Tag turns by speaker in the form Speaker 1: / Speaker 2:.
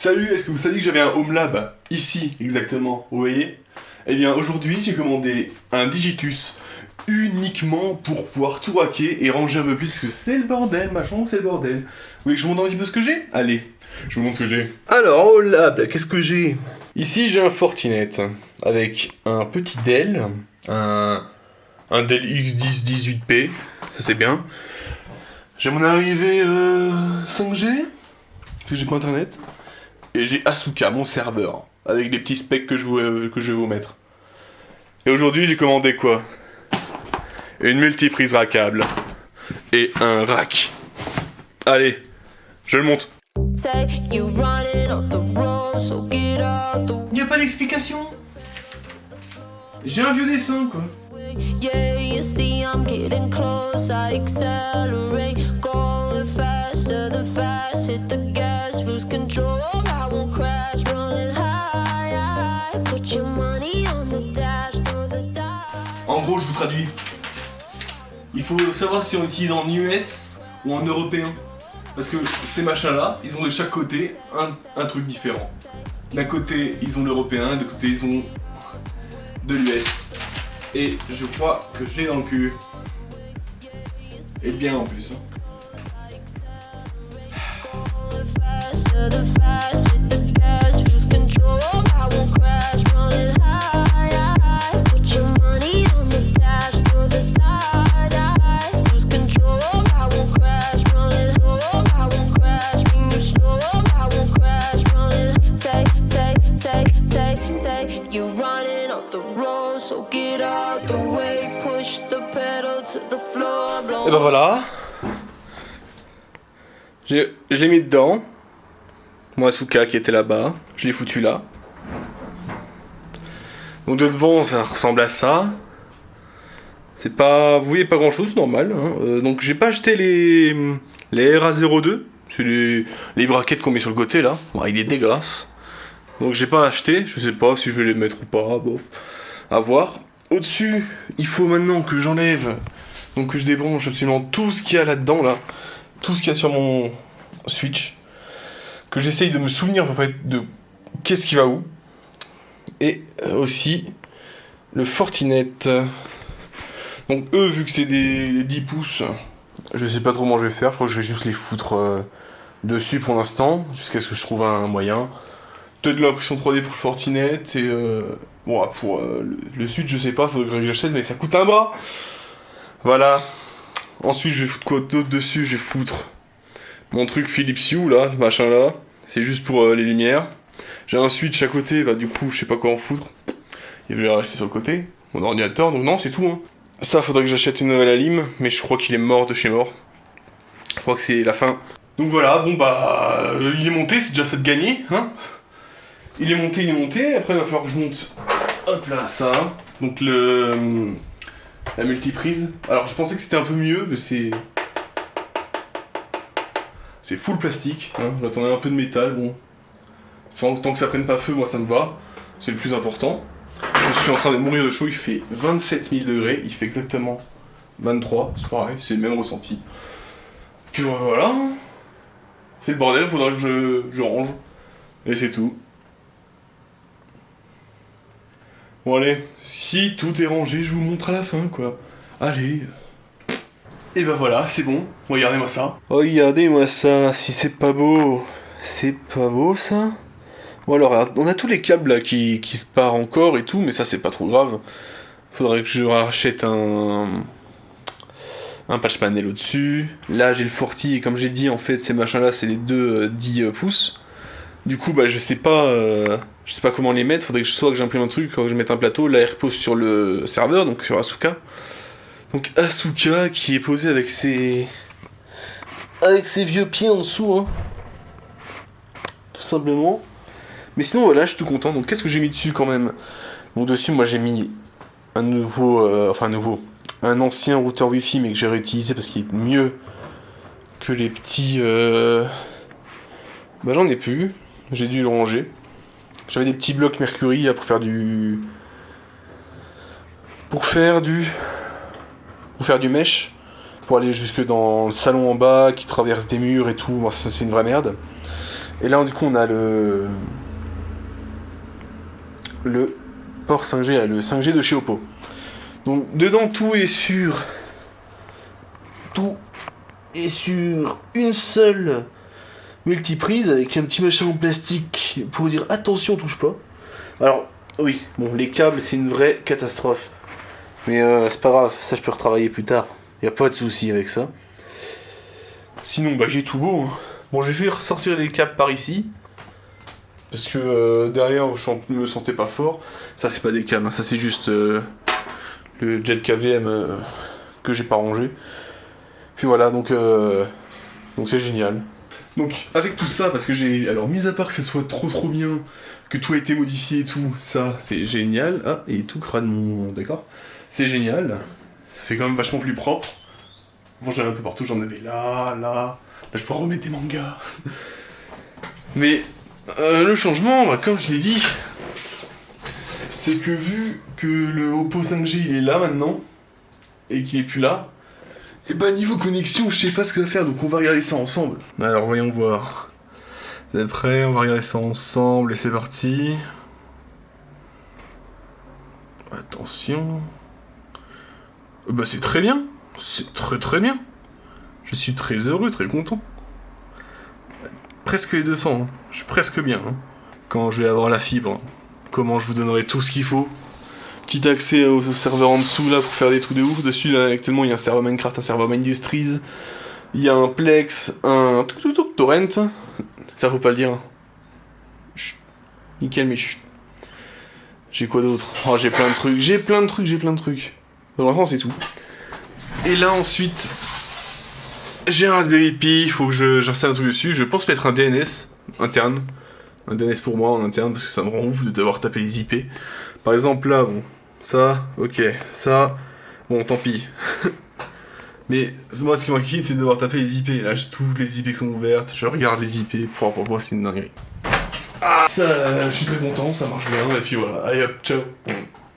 Speaker 1: Salut, est-ce que vous saviez que j'avais un Home Lab ici, exactement, vous voyez? Eh bien, aujourd'hui, j'ai commandé un Digitus uniquement pour pouvoir tout raquer et ranger un peu plus, parce que c'est le bordel, ma chambre, c'est le bordel. Vous voulez que je vous montre un petit peu ce que j'ai? Allez, je vous montre ce que j'ai. Alors, en Home Lab, qu'est-ce que j'ai? Ici, j'ai un Fortinet, avec un petit Dell, un Dell X10 18P, ça c'est bien. J'ai mon arrivée 5G, parce que j'ai pas internet. Et j'ai Asuka, mon serveur, avec les petits specs que je vais vous mettre. Et aujourd'hui, j'ai commandé quoi? Une multiprise rackable. Et un rack. Allez, je le monte. Il n'y a pas d'explication. J'ai un vieux dessin, quoi.
Speaker 2: Yeah, you see I'm getting close, I accelerate, going faster than fast, hit the gas, lose control, I won't crash, running high, put your money on the dash, throw the dice.
Speaker 1: En gros, je vous traduis. Il faut savoir si on utilise en US ou en européen. Parce que ces machins-là, ils ont de chaque côté un truc différent. D'un côté, ils ont l'européen, de l'autre côté, ils ont de l'US. Et je crois que je l'ai dans le cul. Et bien en plus.
Speaker 2: Faster than fast, hit the gas, lose control, I won't crash, running high, put your money on the dash, throw the dice, lose control, I won't crash, running low, I won't crash, when you slow, I won't crash, running, take, you running off the road, so get out the way, push the pedal to the floor, blow.
Speaker 1: Et ben voilà. Je l'ai mis dedans. Mon Asuka qui était là-bas. Je l'ai foutu là. Donc de devant, ça ressemble à ça. C'est pas... Vous voyez pas grand-chose, normal. Hein. Donc j'ai pas acheté les RA02. C'est les braquettes qu'on met sur le côté, là. Bon, il est dégueulasse. Donc j'ai pas acheté. Je sais pas si je vais les mettre ou pas. Bof. À voir. Au-dessus, il faut maintenant que j'enlève... Donc que je débranche absolument tout ce qu'il y a là-dedans, là. Tout ce qu'il y a sur mon Switch. Que j'essaye de me souvenir à peu près de qu'est-ce qui va où. Et aussi le Fortinet. Donc eux, vu que c'est des 10 pouces, je sais pas trop comment je vais faire. Je crois que je vais juste les foutre dessus pour l'instant, jusqu'à ce que je trouve un moyen. Peut-être de l'impression 3D pour le Fortinet. Et bon, pour le Switch, je sais pas, faudrait que j'achète, mais ça coûte un bras. Voilà. Ensuite, je vais foutre quoi d'autre dessus? Je vais foutre mon truc Philips Hue, là, ce machin là. C'est juste pour les lumières. J'ai un switch à côté, bah du coup, je sais pas quoi en foutre. Il va rester sur le côté. Mon ordinateur, donc non, c'est tout. Hein. Ça, faudrait que j'achète une nouvelle alim, mais je crois qu'il est mort de chez mort. Je crois que c'est la fin. Donc voilà, bon bah, il est monté, c'est déjà ça de gagner, hein. Il est monté. Après, il va falloir que je monte, hop là, ça. Donc la multiprise. Alors je pensais que c'était un peu mieux, mais c'est full plastique. Hein. J'attendais un peu de métal, bon. Tant que ça prenne pas feu, moi ça me va. C'est le plus important. Je suis en train de mourir de chaud, il fait 27 000 degrés, il fait exactement 23, c'est pareil, c'est le même ressenti. Puis voilà. C'est le bordel, faudra que je range. Et c'est tout. Bon allez, si tout est rangé, je vous montre à la fin quoi. Allez. Et ben voilà, c'est bon. Regardez-moi ça. Regardez-moi ça, si c'est pas beau. C'est pas beau ça? Bon alors, on a tous les câbles là qui se partent encore et tout, mais ça c'est pas trop grave. Faudrait que je rachète un patch panel au-dessus. Là j'ai le Forti et comme j'ai dit en fait ces machins là c'est les deux 10 pouces. Du coup bah je sais pas comment les mettre, faudrait que j'imprime un truc, que je mette un plateau, là il repose sur le serveur, donc sur Asuka. Donc Asuka qui est posé avec ses vieux pieds en dessous, hein. Tout simplement. Mais sinon voilà, je suis tout content. Donc qu'est-ce que j'ai mis dessus quand même? Donc dessus moi j'ai mis un ancien routeur Wi-Fi mais que j'ai réutilisé parce qu'il est mieux que les petits... Bah j'en ai plus, j'ai dû le ranger. J'avais des petits blocs Mercury là, pour faire du mesh, pour aller jusque dans le salon en bas, qui traverse des murs et tout, bon, ça c'est une vraie merde. Et là, du coup, on a le port 5G, le 5G de chez Oppo. Donc, dedans, tout est sur une seule multiprise avec un petit machin en plastique pour dire attention, touche pas. Alors, oui, bon, les câbles, c'est une vraie catastrophe. Mais c'est pas grave, ça je peux retravailler plus tard. Y a pas de souci avec ça. Sinon, bah j'ai tout beau. Hein. Bon, j'ai fait ressortir les câbles par ici. Parce que derrière, je me sentais pas fort. Ça, c'est pas des câbles, hein. Ça, c'est juste le jet KVM que j'ai pas rangé. Puis voilà, donc c'est génial. Donc, avec tout ça, parce que j'ai... Alors, mis à part que ça soit trop bien, que tout a été modifié et tout, ça, c'est génial. Ah, et tout crade mon... D'accord. C'est génial. Ça fait quand même vachement plus propre. Bon, j'en avais un peu partout, j'en avais là. Là, je pourrais remettre des mangas. Mais le changement, bah, comme je l'ai dit, c'est que vu que le Oppo 5G il est là maintenant, et qu'il est plus là, et bah niveau connexion, je sais pas ce que ça va faire, donc on va regarder ça ensemble. Alors voyons voir. Vous êtes prêts? On va regarder ça ensemble, et c'est parti. Attention. Bah c'est très bien. C'est très bien. Je suis très heureux, très content. Presque les 200, hein. Je suis presque bien. Hein. Quand je vais avoir la fibre, comment je vous donnerai tout ce qu'il faut. Petit accès au serveur en dessous là pour faire des trucs de ouf. Dessus là actuellement il y a un serveur Minecraft, un serveur Industries. Il y a un Plex, un Torrent. Ça faut pas le dire. Chut. Nickel mais chut. J'ai quoi d'autre? Oh j'ai plein de trucs. Pour l'instant c'est tout. Et là ensuite, j'ai un Raspberry Pi, il faut que j'installe un truc dessus. Je pense mettre un DNS interne. Un DNS pour moi en interne parce que ça me rend ouf de devoir taper les IP. Par exemple là, bon, ça, ok, ça, bon tant pis. Mais moi ce qui m'inquiète c'est de devoir taper les IP. Là j'ai toutes les IP qui sont ouvertes, je regarde les IP, pour moi c'est une dinguerie. Ah, ça, je suis très content, ça marche bien, et puis voilà, allez hop, ciao.